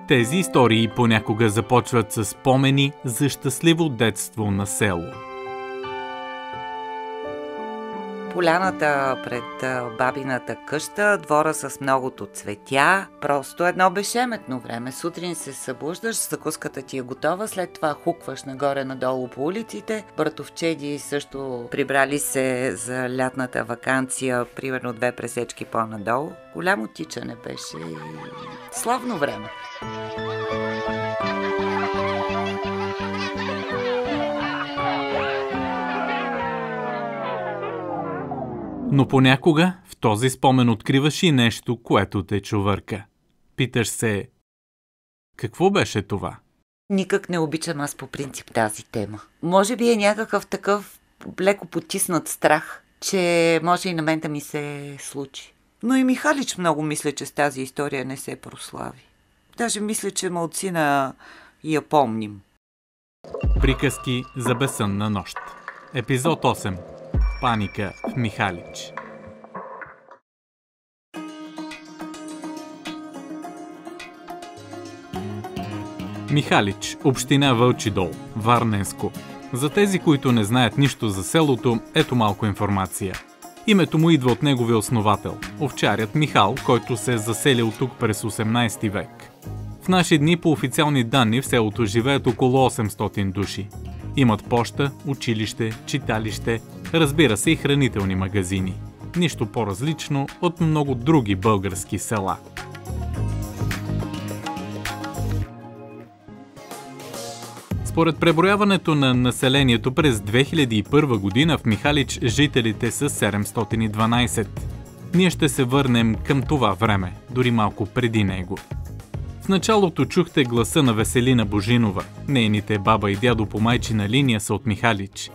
Тези истории понякога започват с спомени за щастливо детство на село. Поляната пред бабината къща, двора с многото цветя, просто едно безшеметно време. Сутрин се събуждаш, закуската ти е готова, след това хукваш нагоре-надолу по улиците. Братовчеди също прибрали се за лятната ваканция, примерно 2 пресечки по-надолу. Голямо тичане беше и славно време. Но понякога в този спомен откриваш и нещо, което те чувърка. Питаш се, какво беше това? Никак не обичам аз по принцип тази тема. Може би е някакъв такъв леко потиснат страх, че може и на мен да ми се случи. Но и Михалич много мисля, че с тази история не се прослави. Даже мисля, че малцина я помним. Приказки за безсънна нощ. Епизод 8. Паника в Михалич. Михалич, община Вълчи дол, Варненско. За тези, които не знаят нищо за селото, ето малко информация. Името му идва от неговия основател, овчарят Михал, който се е заселил тук през 18 век. В наши дни по официални данни в селото живеят около 800 души. Имат поща, училище, читалище, разбира се и хранителни магазини. Нищо по-различно от много други български села. Според преброяването на населението през 2001 година в Михалич жителите са 712. Ние ще се върнем към това време, дори малко преди него. В началото чухте гласа на Веселина Божинова. Нейните баба и дядо по майчина линия са от Михалич.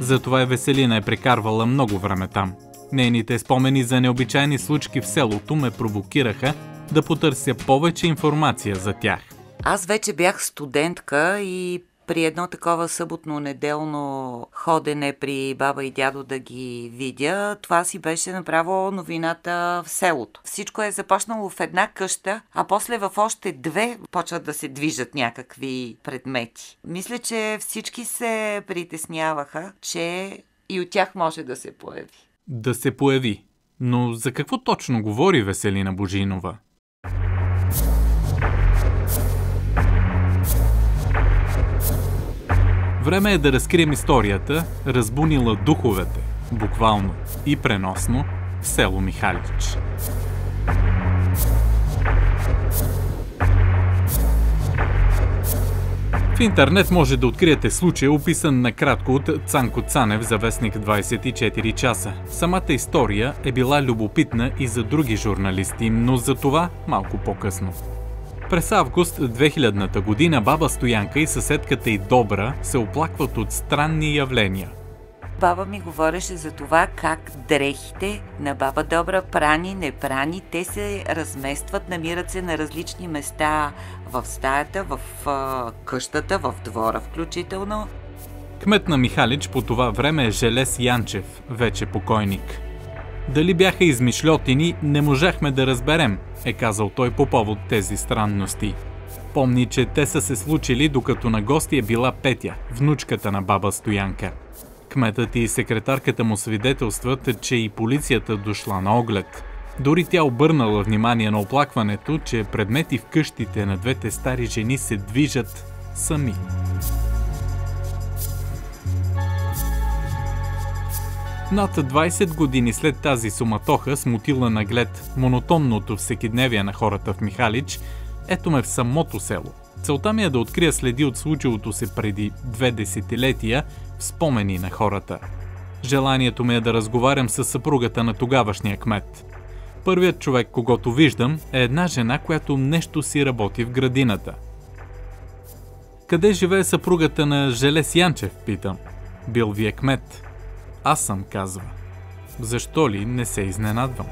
Затова и Веселина е прекарвала много време там. Нейните спомени за необичайни случки в селото ме провокираха да потърся повече информация за тях. Аз вече бях студентка и при едно такова съботно-неделно ходене при баба и дядо да ги видя, това си беше направо новината в селото. Всичко е започнало в една къща, а после в още 2 почват да се движат някакви предмети. Мисля, че всички се притесняваха, че и от тях може да се появи. Да се появи. Но за какво точно говори Веселина Божинова? Време е да разкрием историята, разбунила духовете, буквално и преносно, в село Михалич. В интернет може да откриете случая, описан накратко от Цанко Цанев за вестник 24 часа. Самата история е била любопитна и за други журналисти, но за това малко по-късно. През август 2000-та година баба Стоянка и съседката й Добра се оплакват от странни явления. Баба ми говореше за това как дрехите на баба Добра, прани, непрани, те се разместват, намират се на различни места в стаята, в къщата, в двора включително. Кмет на Михалич по това време е Желес Янчев, вече покойник. Дали бяха измишльотини, не можахме да разберем, е казал той по повод тези странности. Помни, че те са се случили, докато на гости е била Петя, внучката на баба Стоянка. Кметът и секретарката му свидетелстват, че и полицията дошла на оглед. Дори тя обърнала внимание на оплакването, че предмети в къщите на двете стари жени се движат сами. Над 20 години след тази суматоха, смутила наглед монотонното всекидневие на хората в Михалич, ето ме в самото село. Целта ми е да открия следи от случилото се преди 2 десетилетия в спомени на хората. Желанието ми е да разговарям с съпругата на тогавашния кмет. Първият човек, когото виждам, е една жена, която нещо си работи в градината. Къде живее съпругата на Желес Янчев, питам. Бил ви е кмет. Аз съм, казва. Защо ли не се изненадвам?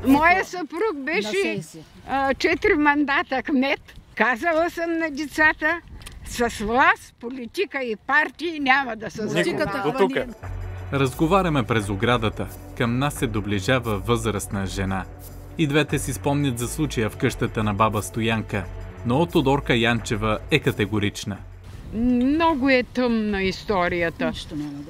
Моя съпруг беше 4 мандата кмет. Казала съм на децата, с власт, политика и партии няма да се занимава. Разговаряме през оградата. Към нас се доближава възрастна жена. И двете си спомнят за случая в къщата на баба Стоянка. Но Тодорка Янчева е категорична. Много е тъмна историята.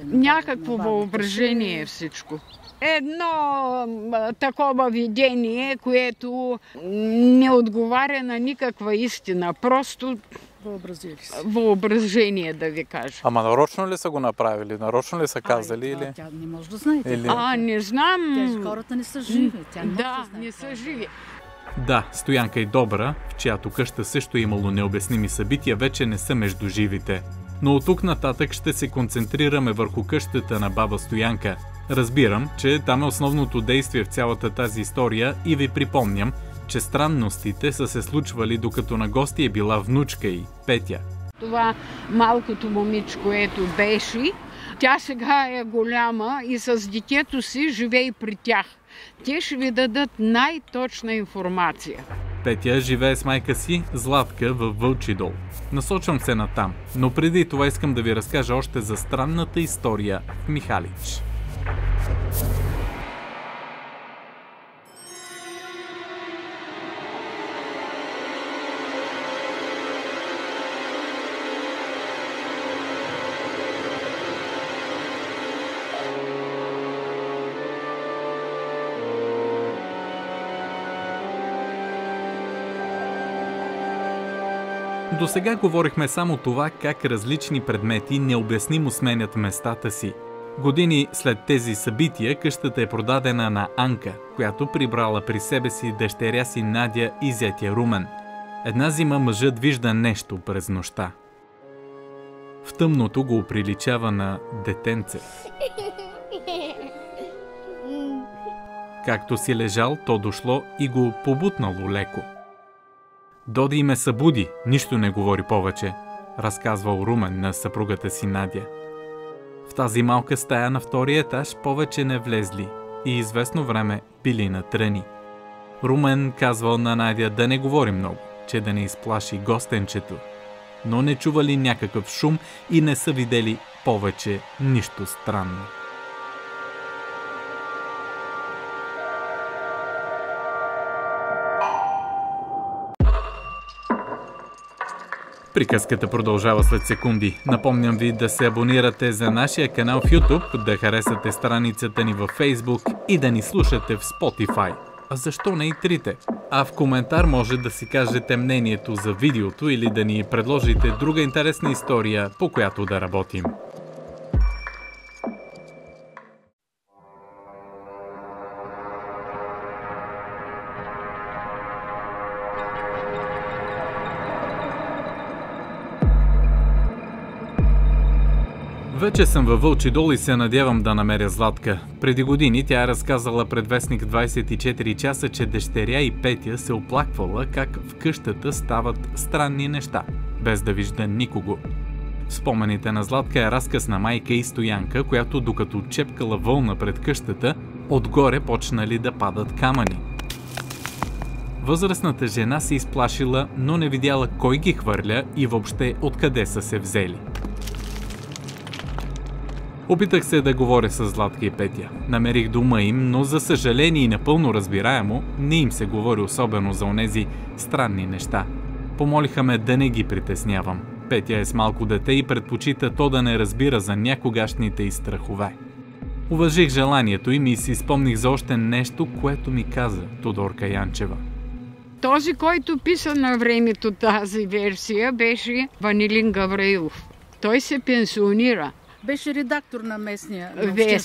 Някакво въображение е всичко. Едно такова видение, което не отговаря на никаква истина. Просто въображение, да ви кажа. Ама нарочно ли са го направили? Нарочно ли са казали? Или? Тя не може да знае. Не знам. Тези хората не са живи. Не са живи. Да, Стоянка и Добра, в чиято къща също е имало необясними събития, вече не са между живите. Но от тук нататък ще се концентрираме върху къщата на баба Стоянка. Разбирам, че там е основното действие в цялата тази история и ви припомням, че странностите са се случвали докато на гости е била внучка й, Петя. Това малкото момичко, ето беше, тя сега е голяма и с детето си живее при тях. Те ще ви дадат най-точна информация. Петя живее с майка си, Златка, във Вълчи дол. Насочвам се натам, но преди това искам да ви разкажа още за странната история в Михалич. До сега говорихме само това как различни предмети необяснимо сменят местата си. Години след тези събития къщата е продадена на Анка, която прибрала при себе си дъщеря си Надя и зятя Румен. Една зима мъжът вижда нещо през нощта. В тъмното го оприличава на детенце. Както си лежал, то дошло и го побутнало леко. Доди ме събуди, нищо не говори повече, разказвал Румен на съпругата си Надя. В тази малка стая на втория етаж повече не влезли и известно време били натръни. Румен казвал на Надя да не говори много, че да не изплаши гостенчето, но не чували някакъв шум и не са видели повече нищо странно. Приказката продължава след секунди. Напомням ви да се абонирате за нашия канал в YouTube, да харесате страницата ни във Facebook и да ни слушате в Spotify. А защо не и трите? А в коментар може да си кажете мнението за видеото или да ни предложите друга интересна история, по която да работим. Вече съм във Вълчи дол и се надявам да намеря Златка. Преди години тя е разказала пред вестник 24 часа, че дъщеря и Петя се оплаквала как в къщата стават странни неща, без да вижда никого. В спомените на Златка е разказ на майка и Стоянка, която докато чепкала вълна пред къщата, отгоре почнали да падат камъни. Възрастната жена се изплашила, но не видяла кой ги хвърля и въобще откъде са се взели. Опитах се да говоря с Златка и Петя. Намерих дума им, но за съжаление и напълно разбираемо, не им се говори особено за онези странни неща. Помолиха ме да не ги притеснявам. Петя е с малко дете и предпочита то да не разбира за някогашните й страхове. Уважих желанието им и си спомних за още нещо, което ми каза Тодорка Янчева. Този, който писа на времето тази версия, беше Ванилин Гавраилов. Той се пенсионира. Беше редактор на местния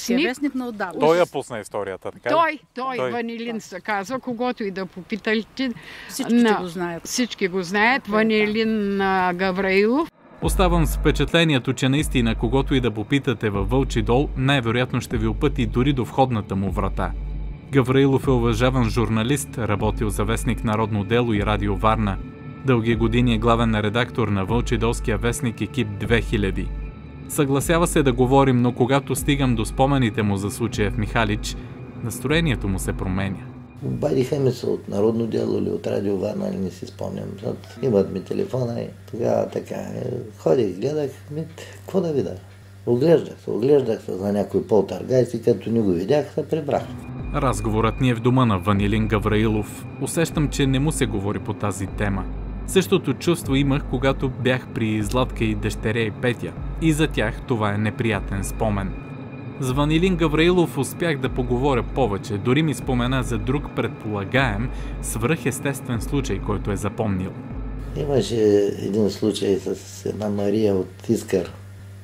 вестник на отдавна. Той я пусна историята, така ли? Той Ванилин се казва, когото и да попитате. Всички го знаят. Ванилин Гавраилов. Оставам с впечатлението, че наистина когото и да попитате във Вълчи дол, най-вероятно ще ви опъти дори до входната му врата. Гавраилов е уважаван журналист, работил за вестник Народно дело и Радио Варна. Дълги години е главен редактор на вълчидолския вестник Екип 2000. Съгласява се да говорим, но когато стигам до спомените му за случая в Михалич, настроението му се променя. Обадиха ми се от Народно дело или от Радио Варна, или не си спомням. Имат ми телефона и тогава така. Ходих, гледах, какво да видя. Оглеждах се за някой полтергайст и като ни го видях, се прибрах. Разговорът ни е в дома на Ванилин Гавраилов. Усещам, че не му се говори по тази тема. Същото чувство имах, когато бях при Златка и дъщеря и Петя. И за тях това е неприятен спомен. С Ванилин Гавраилов успях да поговоря повече, дори ми спомена за друг предполагаем, свръхестествен случай, който е запомнил. Имаше един случай с една Мария от Искър.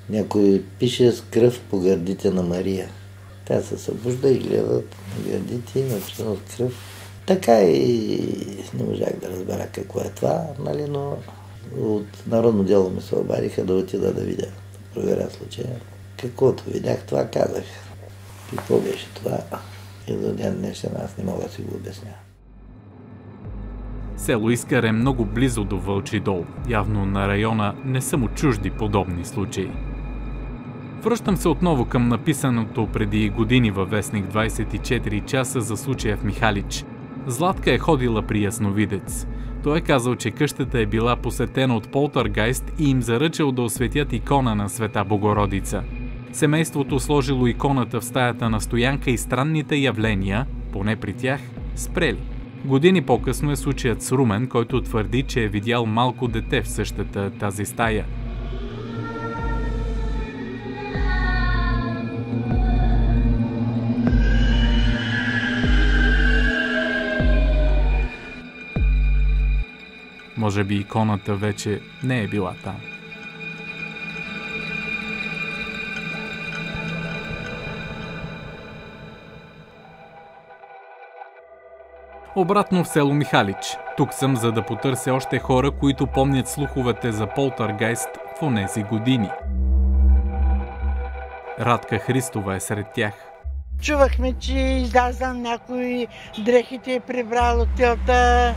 Някой пише с кръв по гърдите на Мария. Тя се събужда и гледа гърдите и написано с кръв. Така и не можах да разбера какво е това, нали, но от народно дело ми се обадиха да отида да видя, да проверя случая. Каквото видях, това казах. Какво беше това? И до ден днешен аз не мога да си го обясня. Село Искър е много близо до Вълчи дол. Явно на района не са му чужди подобни случаи. Връщам се отново към написаното преди години във вестник 24 часа за случая в Михалич. Златка е ходила при ясновидец. Той е казал, че къщата е била посетена от полтергайст и им заръчал да осветят икона на Света Богородица. Семейството сложило иконата в стаята на Стоянка и странните явления, поне при тях, спрели. Години по-късно е случаят с Румен, който твърди, че е видял малко дете в същата тази стая. Може би иконата вече не е била там. Обратно в село Михалич. Тук съм, за да потърся още хора, които помнят слуховете за полтергайст в онези години. Радка Христова е сред тях. Чувахме, че излязан някой, дрехите е прибрал от телта,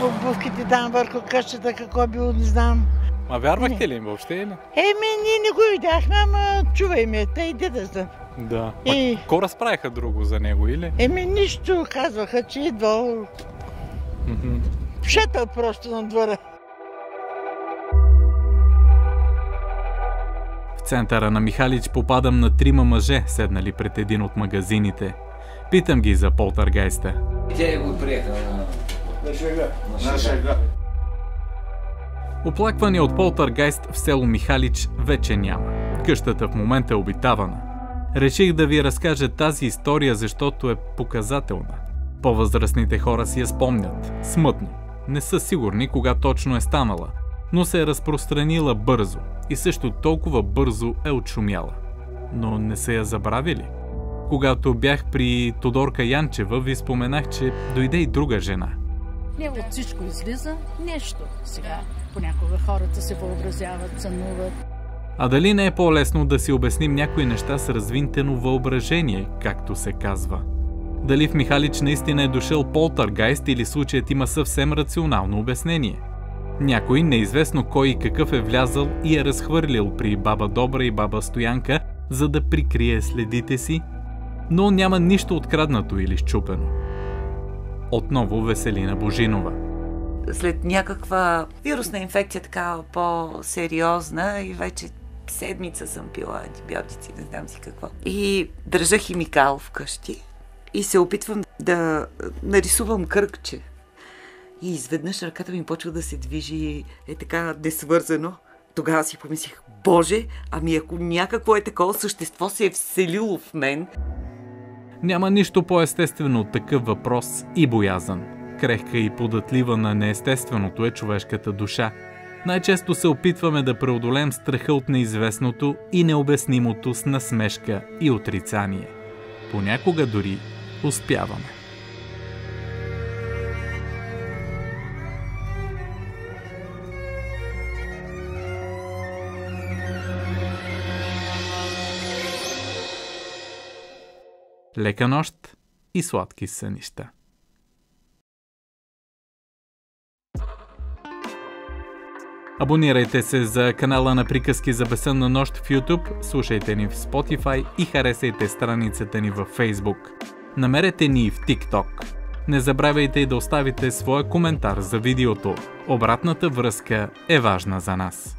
обувките там върху къщата, какво било, не знам. А вярвахте ли им въобще или? Ние не го видяхме, ама чувайме, те и дедата. Да. Какво разправиха друго за него, или? Нищо, казваха, че идвал. Шетал просто на двора. В центъра на Михалич попадам на 3 мъже, седнали пред един от магазините. Питам ги за полтергайста. Те го приеха на шега. Оплаквания от полтергайст в село Михалич вече няма. Къщата в момента е обитавана. Реших да ви разкажа тази история, защото е показателна. По-възрастните хора си я спомнят. Смътно. Не са сигурни кога точно е станала, но се е разпространила бързо и също толкова бързо е отшумяла. Но не са я забравили. Когато бях при Тодорка Янчева, ви споменах, че дойде и друга жена. Не от всичко излиза нещо сега. Понякога хората се въобразяват, сънуват. А дали не е по-лесно да си обясним някои неща с развинтено въображение, както се казва? Дали в Михалич наистина е дошъл полтергайст или случаят има съвсем рационално обяснение? Някой, неизвестно кой и какъв, е влязъл и е разхвърлил при баба Добра и баба Стоянка, за да прикрие следите си? Но няма нищо откраднато или счупено. Отново Веселина Божинова. След някаква вирусна инфекция, така по-сериозна, и вече седмица съм пила антибиотици, не знам си какво. И държа химикал вкъщи и се опитвам да нарисувам кръгче. И изведнъж ръката ми почва да се движи така несвързано. Тогава си помислих, Боже, ами ако някакво такова същество се е вселило в мен. Няма нищо по-естествено от такъв въпрос и боязън. Крехка и податлива на неестественото е човешката душа. Най-често се опитваме да преодолеем страха от неизвестното и необяснимото с насмешка и отрицание. Понякога дори успяваме. Лека нощ и сладки сънища! Абонирайте се за канала на Приказки за безсънна нощ в YouTube, слушайте ни в Spotify и харесайте страницата ни във Facebook. Намерете ни и в TikTok. Не забравяйте и да оставите своя коментар за видеото. Обратната връзка е важна за нас.